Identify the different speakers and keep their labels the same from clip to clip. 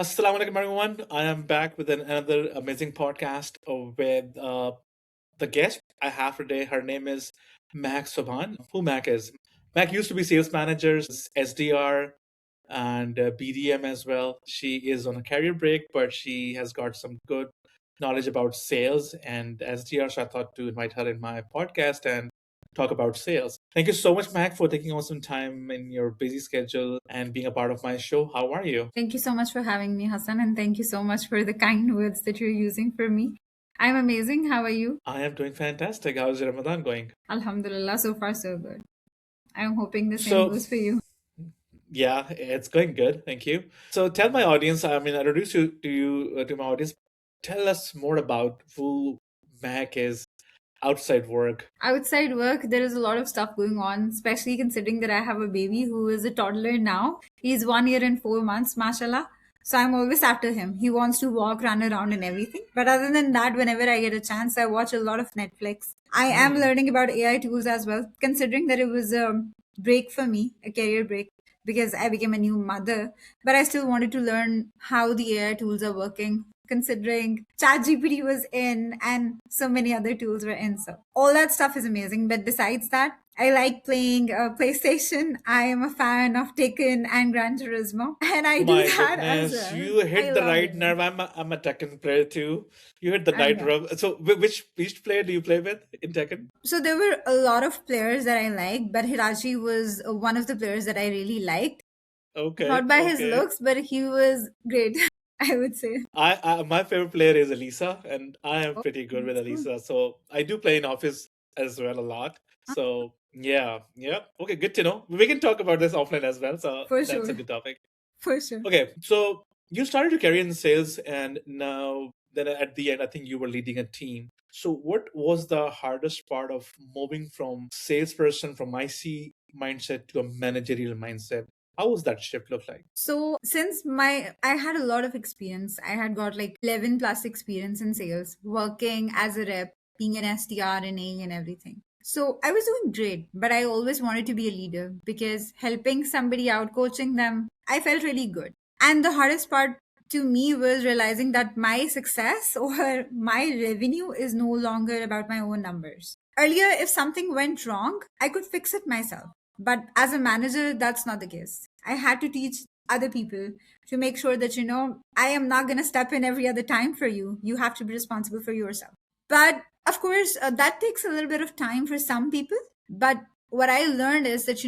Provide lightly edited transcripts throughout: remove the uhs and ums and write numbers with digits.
Speaker 1: Assalamu alaikum, everyone. I am back with another amazing podcast with the guest I have today. Her name is Mehak Subhan. Who Mehak is? Mehak used to be sales manager, SDR, and BDM as well. She is on a career break, but she has got some good knowledge about sales and SDR. So I thought to invite her in my podcast and talk about sales. Thank you so much, Mac, for taking on some time in your busy schedule and being a part of my show. How are you?
Speaker 2: Thank you so much for having me, Hassan, and thank you so much for the kind words that you're using for me. I'm amazing. How are you?
Speaker 1: I am doing fantastic. How's your Ramadan going?
Speaker 2: Alhamdulillah, so far so good. I'm hoping the same
Speaker 1: So,
Speaker 2: goes for you.
Speaker 1: yeah, it's going good. Thank you. So, tell my audience, I introduce to my audience. Tell us more about who Mac is outside work.
Speaker 2: Outside work, there is a lot of stuff going on, especially considering that I have a baby who is a toddler now. He's 1 year and 4 months, mashallah. So I'm always after him. He wants to walk, run around, and everything. But other than that, whenever I get a chance, I watch a lot of Netflix. I am
Speaker 1: Hmm.
Speaker 2: learning about AI tools as well, considering that it was a break for me, a career break, because I became a new mother. But I still wanted to learn how the AI tools are working, considering ChatGPT was in and so many other tools were in. So all that stuff is amazing. But besides that, I like playing PlayStation. I am a fan of Taken and Gran Turismo, and I do
Speaker 1: My
Speaker 2: that as
Speaker 1: goodness,
Speaker 2: well.
Speaker 1: you
Speaker 2: I
Speaker 1: hit the
Speaker 2: love
Speaker 1: right
Speaker 2: it.
Speaker 1: nerve. I'm a Tekken player too. You hit the
Speaker 2: I
Speaker 1: right
Speaker 2: know.
Speaker 1: nerve. So, which player do you play with in Tekken?
Speaker 2: So there were a lot of players that I liked, but Hirachi was one of the players that I really liked.
Speaker 1: Okay,
Speaker 2: Not by his
Speaker 1: okay.
Speaker 2: looks, but he was great, I would say.
Speaker 1: I my favorite player is Elisa, and I am
Speaker 2: Oh,
Speaker 1: pretty good with
Speaker 2: that's cool.
Speaker 1: Elisa. So I do play in office as well a lot. So yeah, yeah. Okay, good to know. We can talk about this offline as well. So
Speaker 2: For
Speaker 1: that's a
Speaker 2: sure.
Speaker 1: good topic.
Speaker 2: For sure.
Speaker 1: Okay, so you started your career in sales, and now then at the end, I think you were leading a team. So what was the hardest part of moving from salesperson from IC mindset to a managerial mindset? How was that shift look like?
Speaker 2: So since my I had a lot of experience, I had got like 11 plus experience in sales, working as a rep, being an SDR and A and everything. So I was doing great, but I always wanted to be a leader because helping somebody out, coaching them, I felt really good. And the hardest part to me was realizing that my success or my revenue is no longer about my own numbers. Earlier, if something went wrong, I could fix it myself. But as a manager, that's not the case. I had to teach other people to make sure that, I am not going to step in every other time for you. You have to be responsible for yourself. But of course, that takes a little bit of time for some people. But what I learned is that,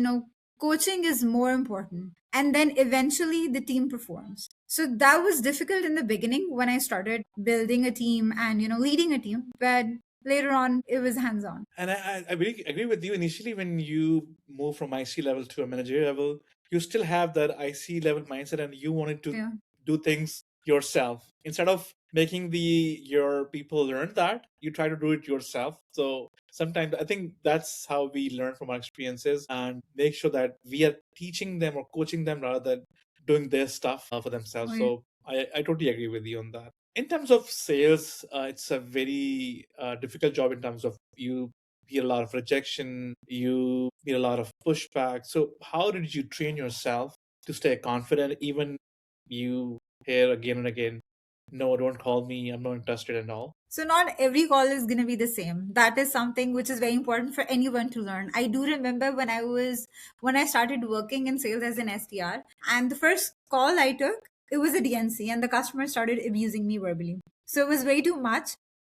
Speaker 2: coaching is more important. And then eventually the team performs. So that was difficult in the beginning when I started building a team and, leading a team. But later on, it was hands on.
Speaker 1: And I really agree with you. Initially, when you move from IC level to a managerial level, you still have that IC level mindset, and you wanted to
Speaker 2: Yeah.
Speaker 1: do things yourself instead of making the your people learn that. You try to do it yourself. So sometimes I think that's how we learn from our experiences and make sure that we are teaching them or coaching them rather than doing their stuff for
Speaker 2: Oh,
Speaker 1: themselves.
Speaker 2: yeah.
Speaker 1: So I totally agree with you on that. In terms of sales, it's a very difficult job in terms of you hear a lot of rejection, you hear a lot of pushback. So, how did you train yourself to stay confident, even you hear again and again, no, don't call me, I'm not interested and all?
Speaker 2: So not every call is going to be the same. That is something which is very important for anyone to learn. I do remember when I started working in sales as an SDR, and the first call I took, it was a DNC, and the customer started abusing me verbally. So it was way too much.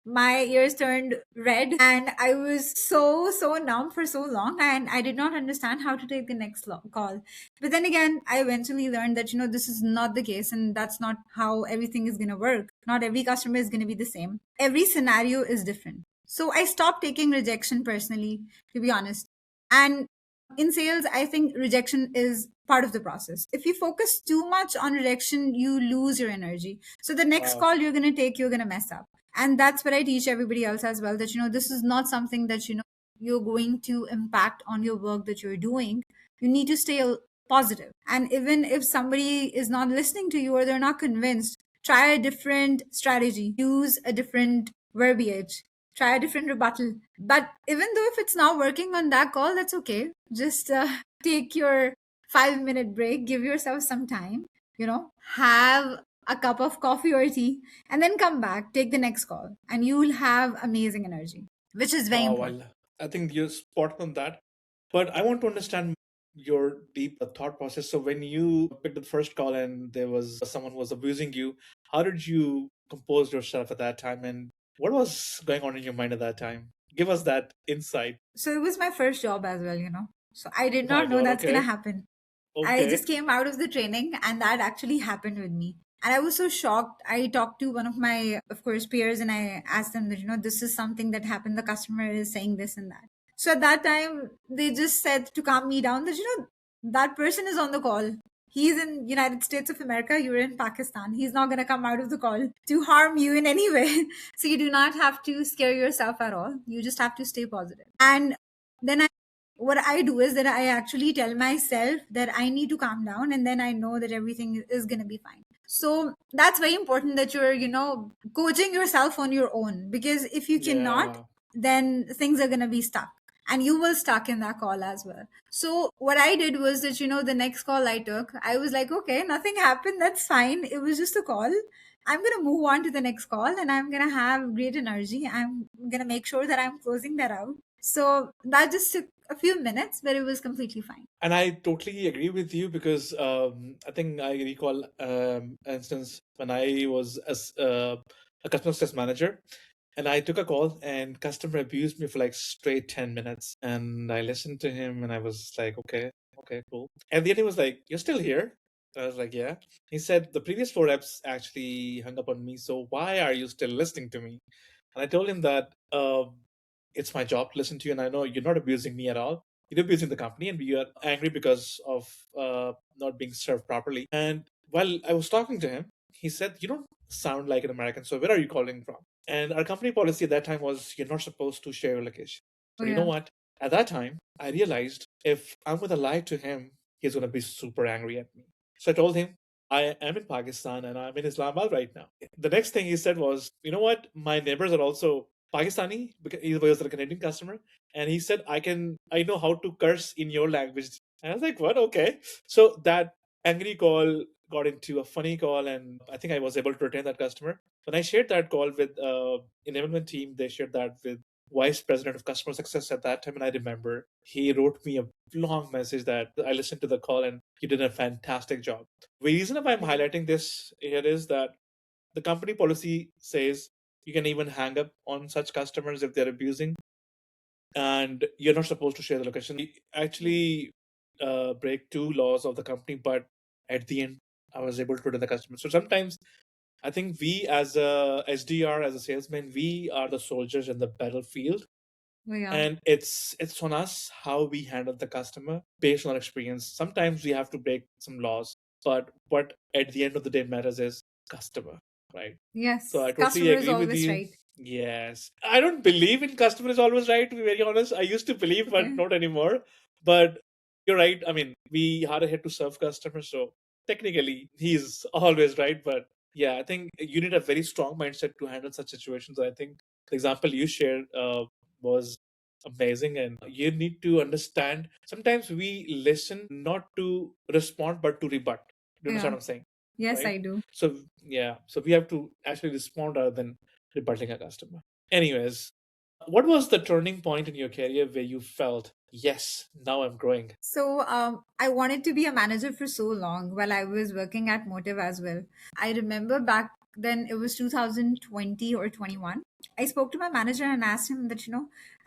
Speaker 2: My ears turned red, and I was so numb for so long, and I did not understand how to take the next call. But then again, I eventually learned that, this is not the case, and that's not how everything is going to work. Not every customer is going to be the same. Every scenario is different. So I stopped taking rejection personally, to be honest. And in sales, I think rejection is part of the process. If you focus too much on rejection, you lose your energy. So the next
Speaker 1: Wow.
Speaker 2: call you're going to take, you're going to mess up. And that's what I teach everybody else as well, that, this is not something that, you're going to impact on your work that you're doing. You need to stay positive. And even if somebody is not listening to you or they're not convinced, try a different strategy, use a different verbiage, try a different rebuttal. But even though if it's not working on that call, that's okay. Just take your 5-minute break, give yourself some time, have a cup of coffee or tea, and then come back, take the next call, and you will have amazing energy, which is very
Speaker 1: Wow,
Speaker 2: important.
Speaker 1: well, I think you're spot on that. But I want to understand your deep thought process. So when you picked the first call and there was someone who was abusing you, how did you compose yourself at that time, and what was going on in your mind at that time? Give us that insight.
Speaker 2: So it was my first job as well, you know. So I did
Speaker 1: Oh my
Speaker 2: not know
Speaker 1: God.
Speaker 2: that's gonna
Speaker 1: Okay.
Speaker 2: happen. I
Speaker 1: Okay.
Speaker 2: just came out of the training and that actually happened with me. And I was so shocked. I talked to one of my, of course, peers and I asked them that, this is something that happened. The customer is saying this and that. So at that time, they just said to calm me down that, that person is on the call. He's in United States of America. You're in Pakistan. He's not going to come out of the call to harm you in any way. So you do not have to scare yourself at all. You just have to stay positive. And then what I do is that I actually tell myself that I need to calm down, and then I know that everything is going to be fine. So that's very important that you're, coaching yourself on your own, because if you cannot,
Speaker 1: Yeah.
Speaker 2: then things are going to be stuck and you will stuck in that call as well. So what I did was that, the next call I took, I was like, okay, nothing happened. That's fine. It was just a call. I'm going to move on to the next call and I'm going to have great energy. I'm going to make sure that I'm closing that out. So that just took a few minutes, but it was completely fine.
Speaker 1: And I totally agree with you because I think I recall an instance when I was as a customer success manager, and I took a call and customer abused me for like straight 10 minutes, and I listened to him and I was like, okay, okay, cool. And the end he was like, "You're still here?" I was like, "Yeah." He said the previous four reps actually hung up on me, so why are you still listening to me? And I told him that it's my job to listen to you, and I know you're not abusing me at all. You're abusing the company, and we are angry because of not being served properly. And while I was talking to him, he said, "You don't sound like an American, so where are you calling from?" And our company policy at that time was you're not supposed to share your location.
Speaker 2: Oh,
Speaker 1: But you know
Speaker 2: yeah.
Speaker 1: what? At that time, I realized if I'm going to lie to him, he's going to be super angry at me. So I told him, I am in Pakistan and I'm in Islamabad right now. The next thing he said was, you know what? My neighbors are also Pakistani because he was a Canadian customer. And he said, I know how to curse in your language. And I was like, what? Okay. So that angry call got into a funny call. And I think I was able to retain that customer. When I shared that call with enablement team, they shared that with vice president of customer success at that time. And I remember he wrote me a long message that I listened to the call and you did a fantastic job. The reason why I'm highlighting this here is that the company policy says you can even hang up on such customers if they're abusing, and you're not supposed to share the location. We actually break two laws of the company, but at the end, I was able to return the customer. So sometimes I think we, as a SDR, as a salesman, we are the soldiers in the battlefield,
Speaker 2: Oh, yeah.
Speaker 1: and it's on us how we handle the customer based on our experience. Sometimes we have to break some laws, but what at the end of the day matters is customer, right? So I
Speaker 2: Yes.
Speaker 1: totally
Speaker 2: Customer is
Speaker 1: agree with
Speaker 2: always
Speaker 1: you.
Speaker 2: right.
Speaker 1: Yes, I don't believe in customer is always right, to be very honest. I used to believe, but
Speaker 2: Okay.
Speaker 1: not anymore. But you're right. I mean, we had a hit to serve customers, so technically he's always right. But yeah, I think you need a very strong mindset to handle such situations. I think the example you shared was amazing, and you need to understand. Sometimes we listen not to respond, but to rebut. Do you understand
Speaker 2: Yeah.
Speaker 1: what I'm saying?
Speaker 2: Yes,
Speaker 1: Right?
Speaker 2: I do.
Speaker 1: So yeah, so we have to actually respond rather than rebutting a customer. Anyways, what was the turning point in your career where you felt, yes, now I'm growing?
Speaker 2: So, I wanted to be a manager for so long while I was working at Motive as well. I remember back then it was 2020 or 21. I spoke to my manager and asked him that,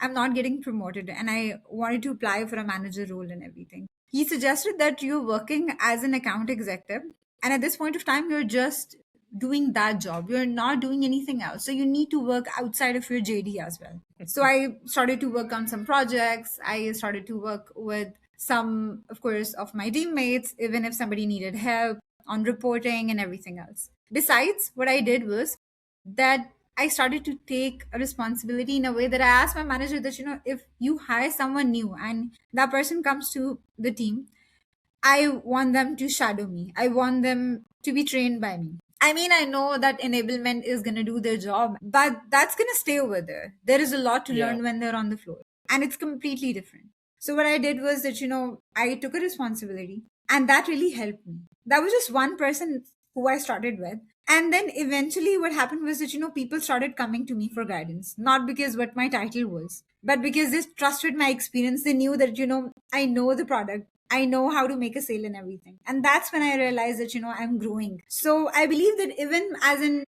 Speaker 2: I'm not getting promoted and I wanted to apply for a manager role and everything. He suggested that you're working as an account executive. And at this point of time, you're just doing that job. You're not doing anything else. So you need to work outside of your JD as well. So I started to work on some projects. I started to work with some, of course, of my teammates, even if somebody needed help on reporting and everything else. Besides, what I did was that I started to take a responsibility in a way that I asked my manager that, if you hire someone new and that person comes to the team, I want them to shadow me. I want them to be trained by me. I mean, I know that enablement is going to do their job, but that's going to stay over there. There is a lot to
Speaker 1: Yeah.
Speaker 2: learn when they're on the floor, and it's completely different. So, what I did was that, I took a responsibility, and that really helped me. That was just one person who I started with. And then eventually what happened was that, people started coming to me for guidance, not because what my title was, but because they trusted my experience. They knew that, I know the product. I know how to make a sale and everything. And that's when I realized that, I'm growing. So I believe that even as an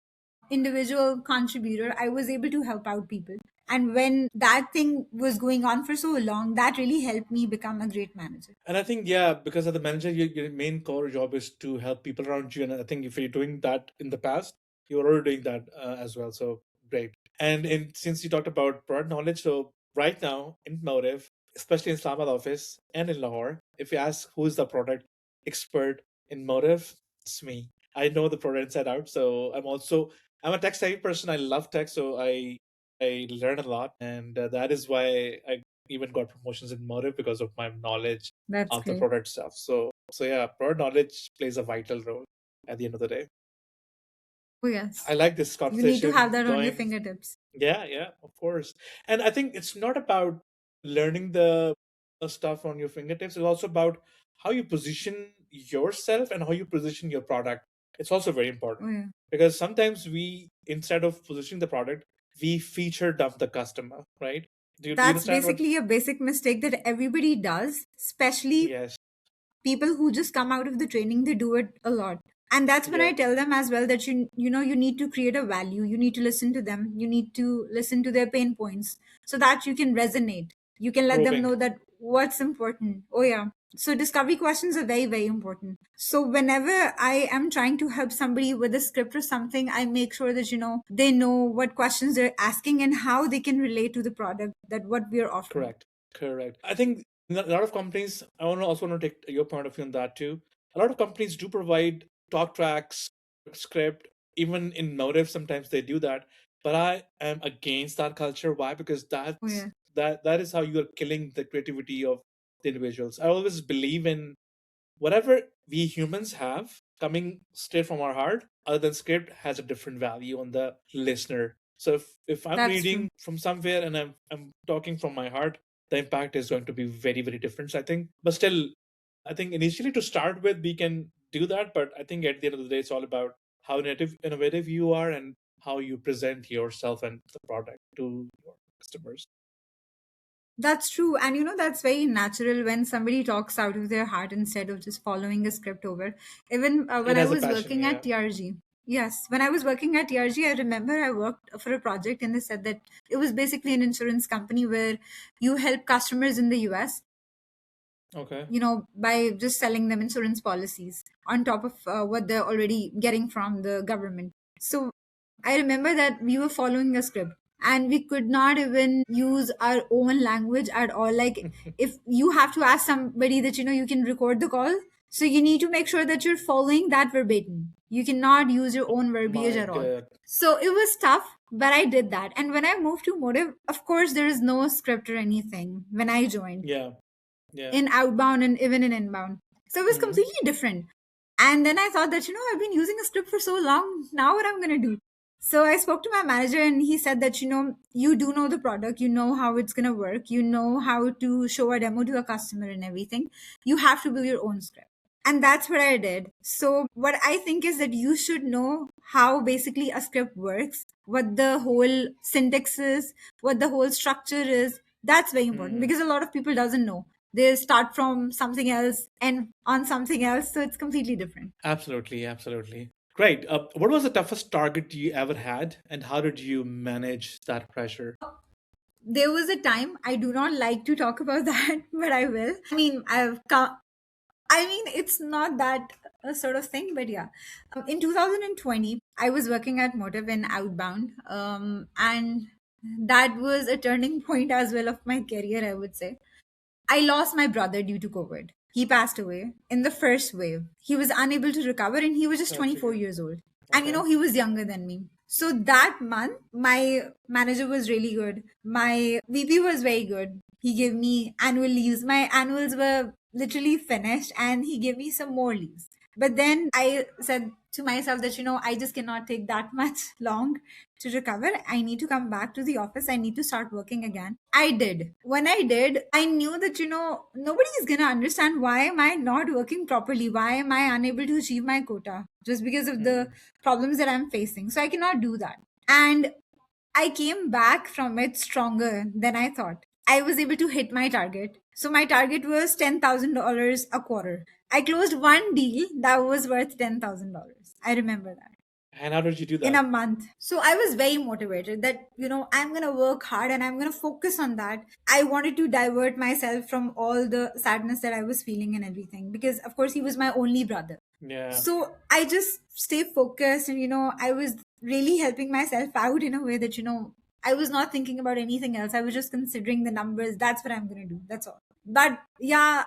Speaker 2: individual contributor, I was able to help out people. And when that thing was going on for so long, that really helped me become a great manager.
Speaker 1: And I think, yeah, because as a manager, your main core job is to help people around you. And I think if you're doing that in the past, you're already doing that as well. So great. And since you talked about product knowledge, so right now in Motive, especially in Islamabad office and in Lahore, if you ask who is the product expert in Motive, it's me. I know the product inside out. So I'm a tech savvy person. I love tech, so I learn a lot, and that is why I even got promotions in Motive because of my knowledge
Speaker 2: That's
Speaker 1: of the
Speaker 2: great.
Speaker 1: product stuff. So yeah, product knowledge plays a vital role at the end of the day.
Speaker 2: Oh,
Speaker 1: I
Speaker 2: yes.
Speaker 1: like this
Speaker 2: You need to have
Speaker 1: conversation
Speaker 2: that on your
Speaker 1: going.
Speaker 2: fingertips.
Speaker 1: Yeah, yeah, of course. And I think it's not about learning the stuff on your fingertips. It's also about how you position yourself and how you position your product. It's also very
Speaker 2: Oh,
Speaker 1: important
Speaker 2: yeah.
Speaker 1: because sometimes we, instead of positioning the product, we feature dump the customer, right? Do you
Speaker 2: That's
Speaker 1: understand what?
Speaker 2: basically a basic mistake that everybody does, especially
Speaker 1: Yes.
Speaker 2: people who just come out of the training. They do it a lot. And that's when I
Speaker 1: Yeah.
Speaker 2: tell them as well that you need to create a value. You need to listen to them. You need to listen to their pain points so that you can resonate. You can let them
Speaker 1: Proving.
Speaker 2: know that what's important. Oh, yeah. So discovery questions are very, very important. So whenever I am trying to help somebody with a script or something, I make sure that they know what questions they're asking and how they can relate to the product that what we are offering.
Speaker 1: Correct. Correct. I think a lot of companies, also want to take your point of view on that too. A lot of companies do provide talk tracks, script, even in Motive, sometimes they do that. But I am against that culture. Why? Because
Speaker 2: Oh, yeah.
Speaker 1: that is how you are killing the creativity of the individuals. I always believe in whatever we humans have coming straight from our heart, other than script, has a different value on the listener. So if I'm
Speaker 2: That's
Speaker 1: reading
Speaker 2: true.
Speaker 1: from somewhere and I'm talking from my heart, the impact is going to be very, very different, I think. But still, I think initially to start with we can do that, but I think at the end of the day it's all about how innovative you are and how you present yourself and the product to your customers.
Speaker 2: That's true. And that's very natural when somebody talks out of their heart instead of just following a script over. Even when
Speaker 1: It
Speaker 2: I
Speaker 1: has a
Speaker 2: was
Speaker 1: passion,
Speaker 2: working
Speaker 1: yeah.
Speaker 2: at TRG. Yes, when I was working at TRG, I remember I worked for a project and they said that it was basically an insurance company where you help customers in the US,
Speaker 1: Okay.
Speaker 2: by just selling them insurance policies on top of what they're already getting from the government. So I remember that we were following a script and we could not even use our own language at all. Like, if you have to ask somebody that, you can record the call, so you need to make sure that you're following that verbatim. You cannot use your own verbiage
Speaker 1: My
Speaker 2: at all.
Speaker 1: God.
Speaker 2: So it was tough, but I did that. And when I moved to Motive, of course, there is no script or anything when I joined
Speaker 1: Yeah. Yeah.
Speaker 2: in outbound and even in inbound. So it was
Speaker 1: Mhm.
Speaker 2: completely different. And then I thought that, I've been using a script for so long. Now what I'm going to do? So I spoke to my manager and he said that, you do know the product, you know how it's going to work, you know how to show a demo to a customer and everything. You have to build your own script. And that's what I did. So what I think is that you should know how basically a script works, what the whole syntax is, what the whole structure is. That's very important
Speaker 1: Mhm.
Speaker 2: because a lot of people doesn't know. They start from something else and on something else, so it's completely different.
Speaker 1: Absolutely, absolutely. Great. What was the toughest target you ever had, and how did you manage that pressure?
Speaker 2: There was a time, I do not like to talk about that, but I will. I mean, it's not that sort of thing, but yeah. In 2020, I was working at Motive in Outbound, and that was a turning point as well of my career, I would say. I lost my brother due to COVID. He passed away in the first wave. He was unable to recover and he was just
Speaker 1: That's
Speaker 2: 24
Speaker 1: okay.
Speaker 2: years old. And
Speaker 1: Okay.
Speaker 2: he was younger than me. So that month, my manager was really good. My VP was very good. He gave me annual leaves. My annuals were literally finished and he gave me some more leaves. But then I said, to myself that, I just cannot take that much long to recover. I need to come back to the office. I need to start working again. I did. When I did, I knew that, nobody is going to understand why am I not working properly? Why am I unable to achieve my quota? Just because of the
Speaker 1: Mm.
Speaker 2: problems that I'm facing. So I cannot do that. And I came back from it stronger than I thought. I was able to hit my target. So my target was $10,000 a quarter. I closed one deal that was worth $10,000. I remember that
Speaker 1: And how did you do
Speaker 2: in
Speaker 1: that?
Speaker 2: a month. So I was very motivated that, I'm going to work hard and I'm going to focus on that. I wanted to divert myself from all the sadness that I was feeling and everything because, of course, he was my only brother.
Speaker 1: Yeah,
Speaker 2: So I just stay focused and, I was really helping myself out in a way that, I was not thinking about anything else. I was just considering the numbers. That's what I'm going to do. That's all. But yeah,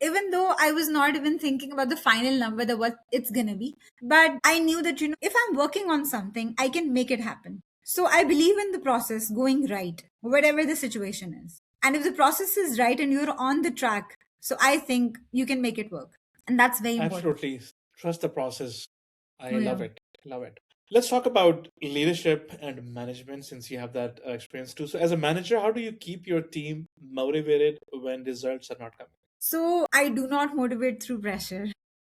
Speaker 2: even though I was not even thinking about the final number, that what it's gonna be, but I knew that, if I'm working on something, I can make it happen. So I believe in the process going right, whatever the situation is. And if the process is right and you're on the track, so I think you can make it work. And that's very important.
Speaker 1: absolutely. Trust the process.
Speaker 2: Oh
Speaker 1: I love
Speaker 2: yeah.
Speaker 1: it. Love it. Let's talk about leadership and management since you have that experience too. So, as a manager, how do you keep your team motivated when results are not coming?
Speaker 2: So I do not motivate through pressure.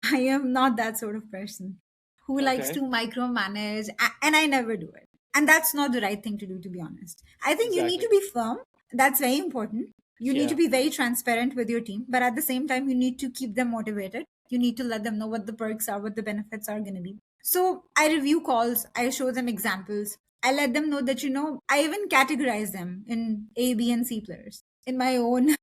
Speaker 2: I am not that sort of person who likes to
Speaker 1: Okay,
Speaker 2: micromanage, and I never do it. And that's not the right thing to do, to be honest. I think you need to
Speaker 1: exactly.
Speaker 2: be firm. That's very important. You need to
Speaker 1: Yeah,
Speaker 2: be very transparent with your team, but at the same time, you need to keep them motivated. You need to let them know what the perks are, what the benefits are going to be. So I review calls, I show them examples. I let them know that, I even categorize them in A, B, and C players in my own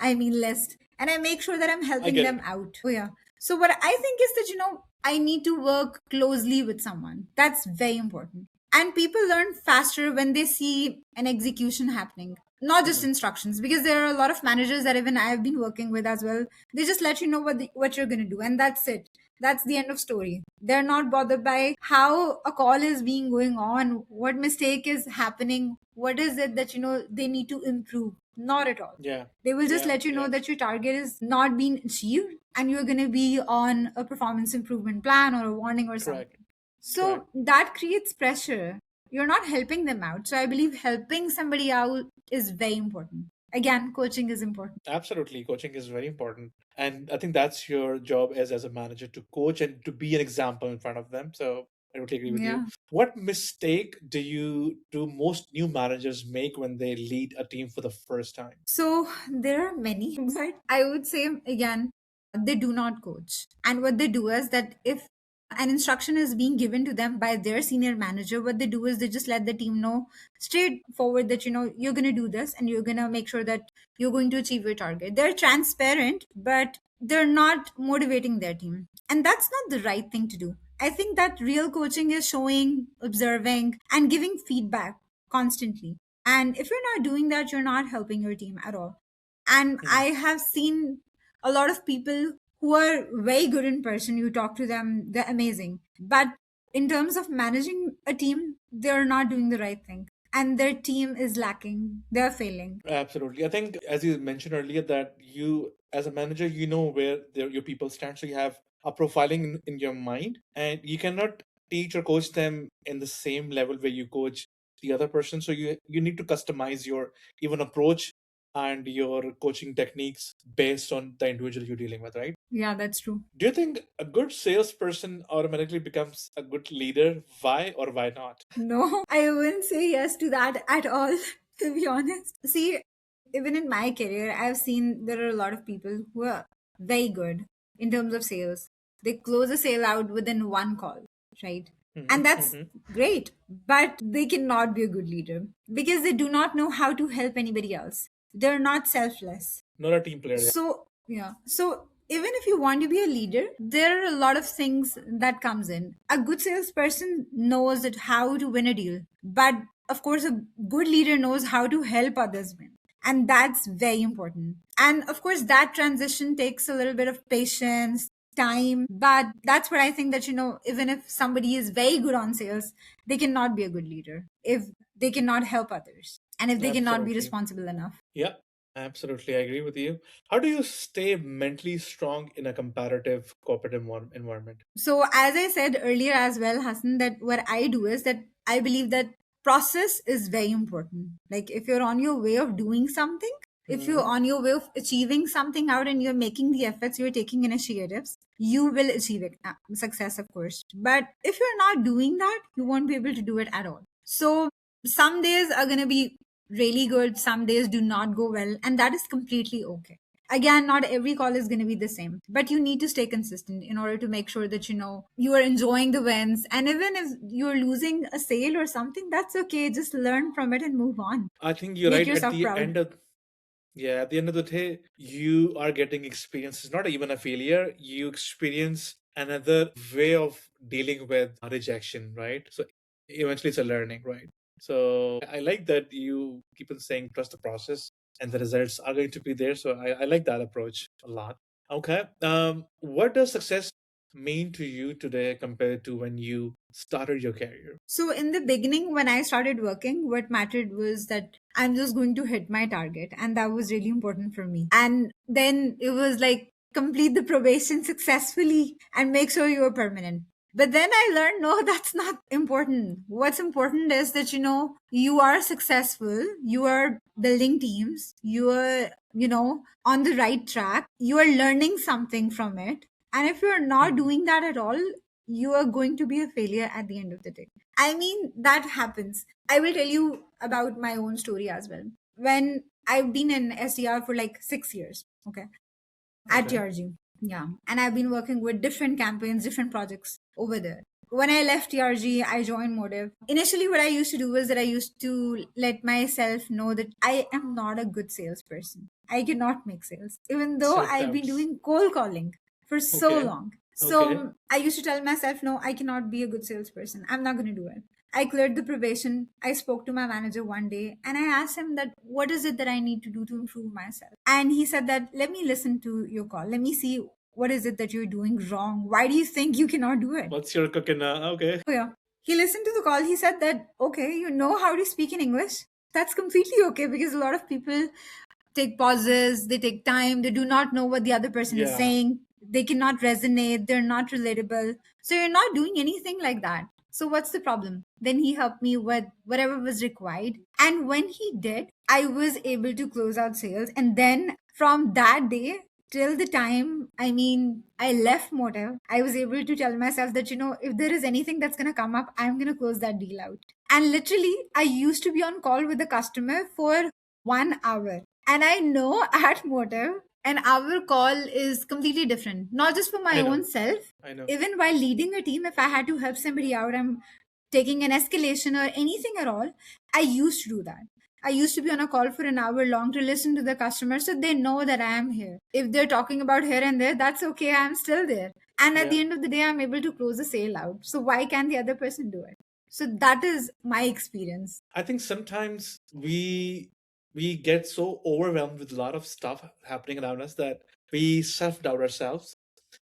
Speaker 2: list. And I make sure that I'm
Speaker 1: I
Speaker 2: helping
Speaker 1: get
Speaker 2: them
Speaker 1: it.
Speaker 2: out. Oh, yeah. So, what I think is that, I need to work closely with someone. That's very important. And people learn faster when they see an execution happening, not just
Speaker 1: Mhm.
Speaker 2: instructions, because there are a lot of managers that even I have been working with as well. They just let you know what you're going to do, and that's it. That's the end of story. They're not bothered by how a call is being going on, what mistake is happening, what is it that they need to improve. Not at all.
Speaker 1: Yeah,
Speaker 2: They will just
Speaker 1: yeah,
Speaker 2: let you know
Speaker 1: yeah.
Speaker 2: that your target is not being achieved and you're going to be on a performance improvement plan or a warning or
Speaker 1: Correct,
Speaker 2: something. So
Speaker 1: correct.
Speaker 2: that creates pressure. You're not helping them out. So I believe helping somebody out is very important. Again, coaching is important.
Speaker 1: Absolutely, coaching is very important, and I think that's your job as a manager to coach and to be an example in front of them. So I totally agree with you.
Speaker 2: Yeah.
Speaker 1: What mistake do most new managers make when they lead a team for the first time?
Speaker 2: So there are many, but I would say again, they do not coach. And what they do is that if an instruction is being given to them by their senior manager, what they do is they just let the team know straightforward that, you're going to do this and you're going to make sure that you're going to achieve your target. They're transparent, but they're not motivating their team. And that's not the right thing to do. I think that real coaching is showing, observing, and giving feedback constantly. And if you're not doing that, you're not helping your team at all. And I
Speaker 1: Mhm.
Speaker 2: have seen a lot of people who are very good in person. You talk to them, they're amazing. But in terms of managing a team, they're not doing the right thing. And their team is lacking. They're failing.
Speaker 1: Absolutely. I think, as you mentioned earlier, that you, as a manager, you know where your people stand. So you have a profiling in your mind, and you cannot teach or coach them in the same level where you coach the other person. So you need to customize your even approach and your coaching techniques based on the individual you're dealing with, right?
Speaker 2: Yeah, that's true.
Speaker 1: Do you think a good salesperson automatically becomes a good leader? Why or why not?
Speaker 2: No, I wouldn't say yes to that at all, to be honest. See, even in my career, I've seen there are a lot of people who are very good in terms of sales. They close a sale out within one call, right? And that's
Speaker 1: Hmm.
Speaker 2: great, but they cannot be a good leader because they do not know how to help anybody else. They're not selfless.
Speaker 1: Not a team player.
Speaker 2: So yeah, so even if you want to be a leader, there are a lot of things that comes in. A good salesperson knows that how to win a deal, but of course a good leader knows how to help others win, and that's very important. And of course that transition takes a little bit of patience, time, but that's what I think that, even if somebody is very good on sales, they cannot be a good leader if they cannot help others and if they cannot be
Speaker 1: Absolutely.
Speaker 2: responsible enough.
Speaker 1: Yeah. Absolutely, I agree with you. How do you stay mentally strong in a comparative corporate environment?
Speaker 2: So as I said earlier as well, Hassan, that what I do is that I believe that process is very important. Like if you're on your way of doing something, if you're
Speaker 1: Hmm.
Speaker 2: on your way of achieving something out and you're making the efforts, you're taking initiatives, you will achieve it, success, of course. But if you're not doing that, you won't be able to do it at all. So some days are going to be really good, some days do not go well, and that is completely okay. Again, not every call is going to be the same, but you need to stay consistent in order to make sure that you are enjoying the wins. And even if you're losing a sale or something, that's okay, just learn from it and move on.
Speaker 1: I think you're
Speaker 2: Make
Speaker 1: right. At
Speaker 2: yourself
Speaker 1: the
Speaker 2: proud.
Speaker 1: end of Yeah, at the end of the day, you are getting experience. It's not even a failure. You experience another way of dealing with rejection, right? So eventually it's a learning, right? So I like that you keep on saying trust the process and the results are going to be there. So I like that approach a lot. Okay. What does success mean to you today compared to when you started your career?
Speaker 2: So in the beginning, when I started working, what mattered was that I'm just going to hit my target. And that was really important for me. And then it was like complete the probation successfully and make sure you're permanent. But then I learned, no, that's not important. What's important is that, you are successful, you are building teams, you are, on the right track, you are learning something from it. And if you're not
Speaker 1: Mhm.
Speaker 2: doing that at all, you are going to be a failure at the end of the day. I mean, that happens. I will tell you about my own story as well. When I've been in SDR for like 6 years, okay, at
Speaker 1: Okay.
Speaker 2: TRG. Yeah. And I've been working with different campaigns, different projects over there. When I left TRG, I joined Motive. Initially, what I used to do was that I used to let myself know that I am not a good salesperson. I cannot make sales, even though
Speaker 1: Self
Speaker 2: I've been
Speaker 1: doubts.
Speaker 2: doing cold calling for so
Speaker 1: Okay.
Speaker 2: long.
Speaker 1: Okay.
Speaker 2: So I used to tell myself, no, I cannot be a good salesperson. I'm not going to do it. I cleared the probation. I spoke to my manager one day and I asked him that what is it that I need to do to improve myself? And he said that let me listen to your call. Let me see what is it that you're doing wrong. Why do you think you cannot do it?
Speaker 1: What's your cooking? Okay.
Speaker 2: Oh, yeah. He listened to the call. He said that, okay, you know how to speak in English. That's completely okay because a lot of people take pauses, they take time, they do not know what the other person is
Speaker 1: Yeah.
Speaker 2: saying, they cannot resonate, they're not relatable. So you're not doing anything like that. So what's the problem? Then he helped me with whatever was required. And when he did, I was able to close out sales. And then from that day, till the time, I mean, I left Motive, I was able to tell myself that, if there is anything that's going to come up, I'm going to close that deal out. And literally, I used to be on call with the customer for 1 hour. And I know at Motive, an hour call is completely different, not just for my
Speaker 1: I know.
Speaker 2: own self.
Speaker 1: I know.
Speaker 2: Even while leading a team, if I had to help somebody out, I'm taking an escalation or anything at all, I used to do that. I used to be on a call for an hour long to listen to the customer so they know that I am here. If they're talking about here and there, that's okay, I'm still there. And at
Speaker 1: Yeah.
Speaker 2: the end of the day, I'm able to close the sale out. So why can't the other person do it? So that is my experience.
Speaker 1: I think sometimes we get so overwhelmed with a lot of stuff happening around us that we self doubt ourselves.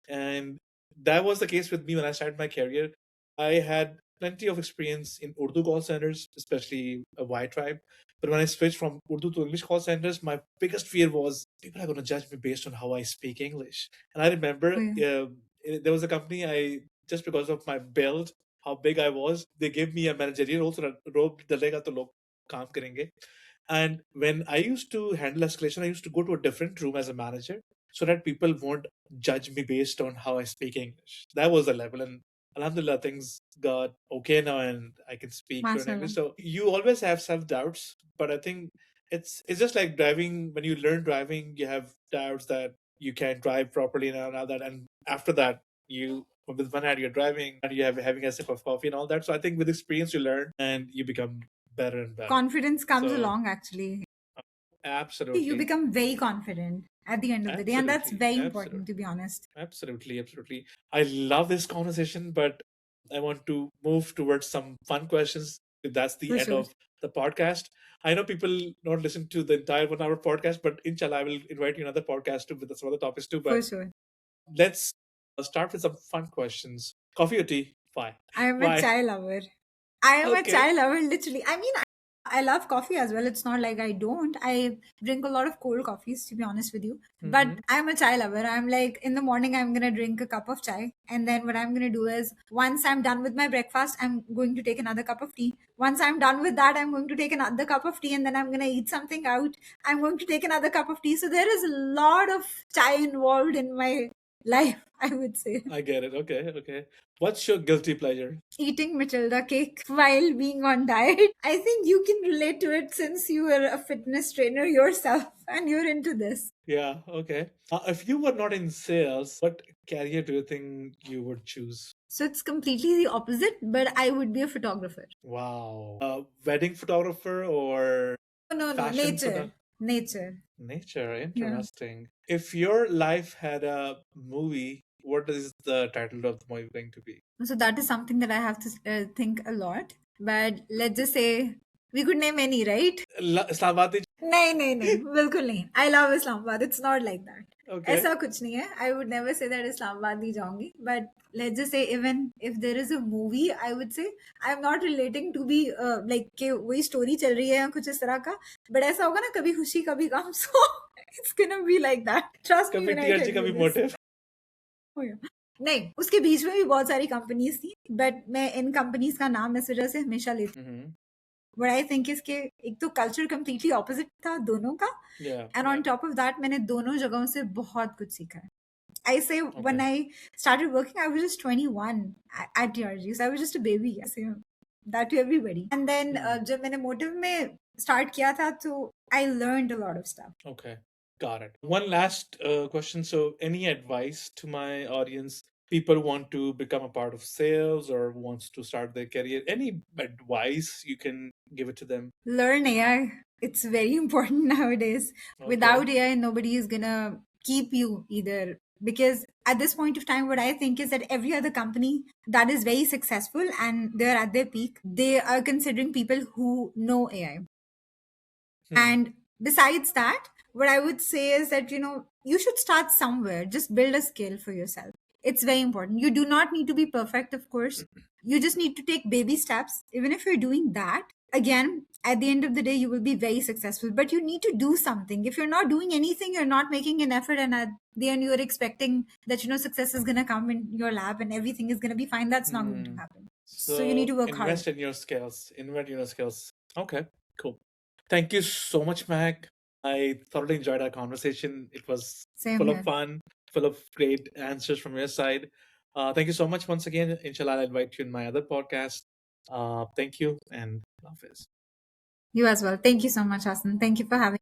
Speaker 1: And that was the case with me when I started my career. I had plenty of experience in Urdu call centers, especially a Y tribe. But when I switched from Urdu to English call centers, my biggest fear was people are going to judge me based on how I speak English. And I remember
Speaker 2: Oh, yeah.
Speaker 1: there was a company I just because of my build, how big I was, they gave me a managerial role. So that role डलेगा तो लोग काम करेंगे. And when I used to handle escalation, I used to go to a different room as a manager so that people won't judge me based on how I speak English. That was the level. And Alhamdulillah, things got okay now and I can speak fluent English.
Speaker 2: Mashallah.
Speaker 1: So you always have self doubts, but I think it's just like driving. When you learn driving, you have doubts that you can't drive properly now and all that. And after that, you with one hand you're driving and you have having a sip of coffee and all that. So I think with experience you learn and you become better and better.
Speaker 2: Confidence comes
Speaker 1: So
Speaker 2: along actually. You
Speaker 1: absolutely.
Speaker 2: become very confident at the end of the day, and that's
Speaker 1: Absolutely.
Speaker 2: very important, to
Speaker 1: Absolutely.
Speaker 2: be honest.
Speaker 1: Absolutely. Absolutely. I love this conversation, but I want to move towards some fun questions. If that's the
Speaker 2: For
Speaker 1: end
Speaker 2: sure.
Speaker 1: of the podcast. I know people don't listen to the entire 1 hour podcast, but inshallah, I will invite you another podcast too with some other topics too.
Speaker 2: For
Speaker 1: But
Speaker 2: sure.
Speaker 1: let's start with some fun questions. Coffee or tea? Why?
Speaker 2: I am a
Speaker 1: Why?
Speaker 2: chai lover. I am a
Speaker 1: Okay.
Speaker 2: chai lover, literally. I mean, I love coffee as well. It's not like I don't. I drink a lot of cold coffees, to be honest with you. But
Speaker 1: Mm-hmm.
Speaker 2: I'm a chai lover. I'm like, in the morning, I'm going to drink a cup of chai. And then what I'm going to do is, once I'm done with my breakfast, I'm going to take another cup of tea. Once I'm done with that, I'm going to take another cup of tea. And then I'm going to eat something out. I'm going to take another cup of tea. So there is a lot of chai involved in my life, I would say.
Speaker 1: I get it. Okay, okay. What's your guilty pleasure?
Speaker 2: Eating Matilda cake while being on diet. I think you can relate to it since you were a fitness trainer yourself and you're into this.
Speaker 1: Yeah, okay. If you were not in sales, what career do you think you would choose?
Speaker 2: So it's completely the opposite, but I would be a photographer.
Speaker 1: Wow. Wedding photographer or
Speaker 2: No, no,
Speaker 1: fashion photographer?
Speaker 2: nature. Nature.
Speaker 1: Nature,
Speaker 2: Yeah.
Speaker 1: interesting. If your life had a movie, what is the title of the movie going to be?
Speaker 2: So that is something that I have to think a lot. But let's just say we could name any, right?
Speaker 1: Islamabadi.
Speaker 2: नहीं नहीं नहीं बिल्कुल नहीं I love Islamabad it's not like that
Speaker 1: Okay.
Speaker 2: ऐसा कुछ नहीं है I would never say that Islamabad नहीं जाऊंगी but let's just say even if there is a movie I would say I am not relating to be like कि वही story चल रही है या कुछ इस तरह का बट ऐसा होगा ना कभी खुशी कभी गम so it's gonna be like that trust me
Speaker 1: कभी
Speaker 2: व्हेन आई
Speaker 1: टीआरजी
Speaker 2: टेल यू
Speaker 1: कभी
Speaker 2: दिस
Speaker 1: मोटिव.
Speaker 2: नहीं उसके बीच में भी बहुत सारी कंपनीज थी बट मैं इन कंपनीज का नाम इस वजह से हमेशा लेती
Speaker 1: Mm-hmm.
Speaker 2: what I think is कि एक तो कल्चर completely opposite था दोनों का
Speaker 1: Yeah,
Speaker 2: and
Speaker 1: yeah.
Speaker 2: on top of that मैंने दोनों जगहों से बहुत कुछ सीखा है. I say when
Speaker 1: Okay.
Speaker 2: I started working, I was just 21 at TRG, so I was just a baby. I say that to everybody. And then जब मैंने motive में start किया था, so I learned a lot of stuff.
Speaker 1: Okay. Got it. One last question. So, any advice to my audience? People want to become a part of sales or wants to start their career. Any advice you can give it to them?
Speaker 2: Learn AI. It's very important nowadays.
Speaker 1: Okay.
Speaker 2: Without AI, nobody is gonna keep you either. Because at this point of time, what I think is that every other company that is very successful and they're at their peak, they are considering people who know AI. And besides that, what I would say is that, you should start somewhere. Just build a skill for yourself. It's very important. You do not need to be perfect, of course. You just need to take baby steps. Even if you're doing that, again, at the end of the day, you will be very successful. But you need to do something. If you're not doing anything, you're not making an effort, and at the end, you're expecting that, success is going to come in your lap and everything is going to be fine. That's not going to happen. So you need to work hard.
Speaker 1: Invest in your skills. Invest in your skills. Okay, cool. Thank you so much, Mac. I thoroughly enjoyed our conversation. It was
Speaker 2: Same
Speaker 1: full
Speaker 2: here.
Speaker 1: of fun, full of great answers from your side. Thank you so much once again. Inshallah, I'll invite you in my other podcast. Thank you and love is.
Speaker 2: You as well. Thank you so much, Hassan. Thank you for having